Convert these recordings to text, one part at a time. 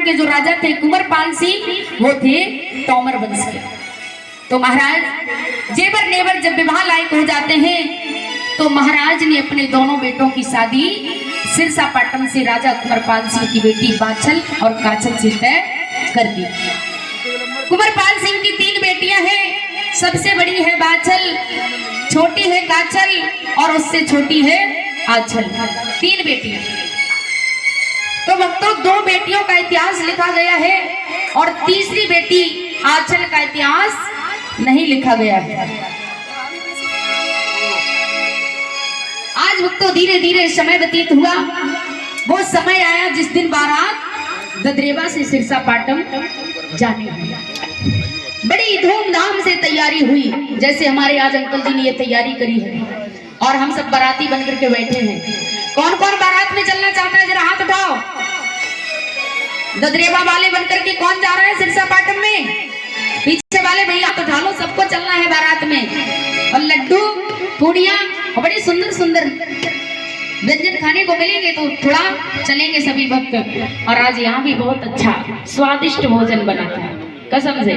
के जो राजा थे कुंवरपाल सिंह, वो थे तोमर वंश के। तो महाराज जेवर नेवर जब विवाह लायक हो जाते हैं तो महाराज ने अपने दोनों बेटों की शादी सिरसा पाटन से राजा कुंवरपाल सिंह की बेटी बाछल और काछल से तय कर दी। कुंवरपाल सिंह की 3 बेटियां हैं, सबसे बड़ी है बाछल, छोटी है काछल और उससे छोटी है आछल। 3 बेटियां। तो भक्तों 2 बेटियों का इतिहास लिखा गया है और तीसरी बेटी आछल का इतिहास नहीं लिखा गया है। आज भक्तों धीरे धीरे समय व्यतीत हुआ। वो समय आया जिस दिन बारात ददरेवा से सिरसा पाटन जाने हुई। बड़ी धूमधाम से तैयारी हुई, जैसे हमारे आज अंकल जी ने ये तैयारी करी है और हम सब बाराती बनकर के बैठे हैं। कौन कौन बारात में चलना चाहता है, जरा हाथ उठाओ। ददरेवा वाले बनकर के कौन जा रहा है सिरसा पाटन में? पीछे वाले भैया हाथ उठा लो, सबको चलना है बारात में। और लड्डू पूड़ियां और बड़े सुंदर सुंदर व्यंजन खाने को मिलेंगे तो थोड़ा चलेंगे सभी भक्त। और आज यहाँ भी बहुत अच्छा स्वादिष्ट भोजन बना था, कसम से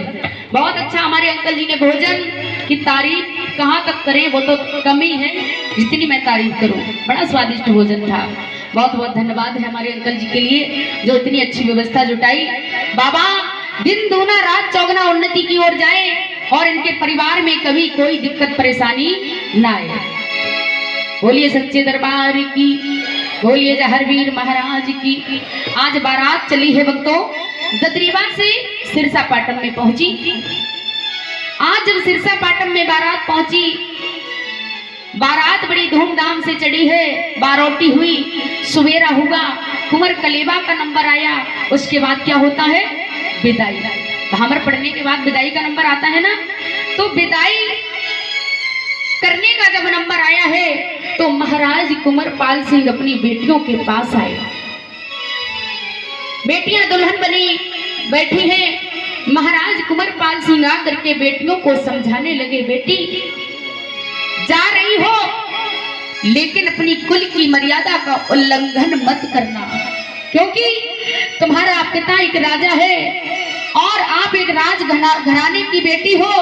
बहुत अच्छा। हमारे अंकल जी ने भोजन की तारीफ कहाँ तक करें, वो तो कम ही है जितनी मैं तारीफ करूं। बड़ा स्वादिष्ट भोजन था। बहुत बहुत धन्यवाद है हमारे अंकल जी के लिए जो इतनी अच्छी व्यवस्था जुटाई। बाबा दिन दूना रात चौगुना उन्नति की ओर जाए और इनके परिवार में कभी कोई दिक्कत परेशानी ना आए। बोलिए सच्चे दरबार की, बोलिए जहरवीर महाराज की। आज बारात चली है भक्तों, ददरेवा से सिरसा पाटन में पहुंची। आज जब सिरसा पाटन में बारात पहुंची, बारात बड़ी धूमधाम से चढ़ी है, बारोटी हुई, सवेरा हुआ, कुंवर कलेवा का नंबर आया। उसके बाद क्या होता है? विदाई। भामर पढ़ने के बाद विदाई का नंबर आता है ना। तो विदाई करने का जब नंबर आया है तो महाराज कुंवरपाल सिंह अपनी बेटियों के पास आए। बेटियां दुल्हन बनी बैठी हैं। महाराज कुंवरपाल सिंह आकर के बेटियों को समझाने लगे, बेटी जा रही हो लेकिन अपनी कुल की मर्यादा का उल्लंघन मत करना, क्योंकि तुम्हारा पिता एक राजा है और आप एक राज घराने की बेटी हो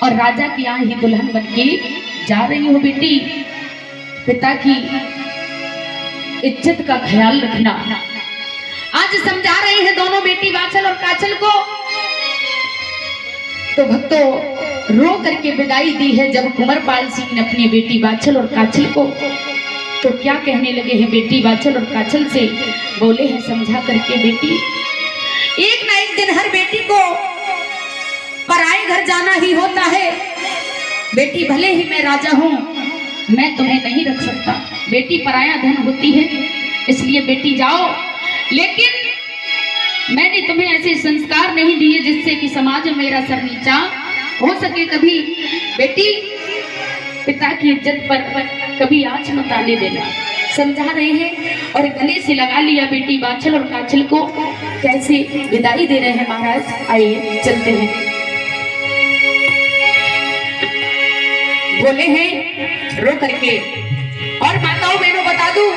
और राजा की यहाँ ही दुल्हन बन के जा रही हो। बेटी पिता की इज्जत का ख्याल रखना। आज समझा रहे हैं दोनों बेटी बाछल और काछल को। तो भक्तों रो करके विदाई दी है जब कुंवरपाल सिंह ने अपनी बेटी बाछल और काछल को। तो क्या कहने लगे हैं बेटी बाछल और काछल से? बोले हैं समझा करके, बेटी एक ना एक दिन हर बेटी को पराए घर जाना ही होता है। बेटी भले ही मैं राजा हूं, मैं तुम्हें नहीं रख सकता। बेटी पराया धन होती है, इसलिए बेटी जाओ, लेकिन मैंने तुम्हें ऐसे संस्कार नहीं दिए जिससे कि समाज में मेरा सर नीचा हो सके कभी। बेटी पिता की इज्जत पर कभी आंच मत आने देना। समझा रहे हैं और गले से लगा लिया बेटी बाछल और काछल को। कैसे विदाई दे रहे हैं महाराज, आइए चलते हैं। बोले हैं रो करके, और माताओं बहनों बता दूं,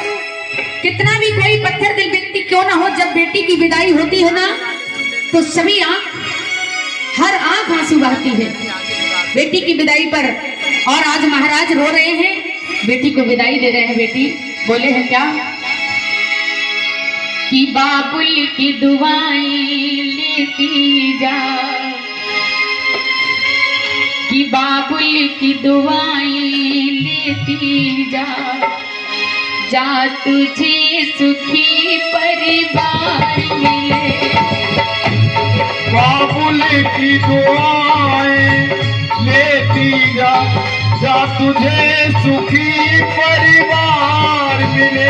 कितना भी कोई पत्थर दिल व्यक्ति क्यों ना हो, जब बेटी की विदाई होती है ना तो सभी हर आंख आंसू बहाती है बेटी की विदाई पर। और आज महाराज रो रहे हैं, बेटी को विदाई दे रहे हैं। बेटी बोले हैं क्या कि बाबुल की दुआएं लेती जा, कि बाबुल की दुआएं लेती जा, जा तुझे सुखी परिवार मिले। बाबुल की दुआएं लेती जा, जा तुझे सुखी परिवार मिले।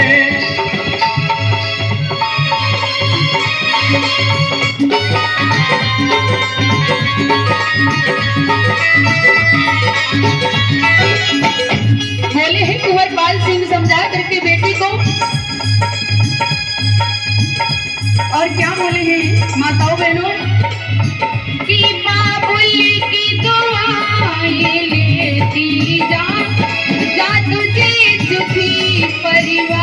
बोले हैं कुंवरपाल सिंह समझा करके बेटी को। और क्या बोले हैं माताओं बहनों कि बाबुल की दुआएं लेती जा, जा तुझे सुखी परिवार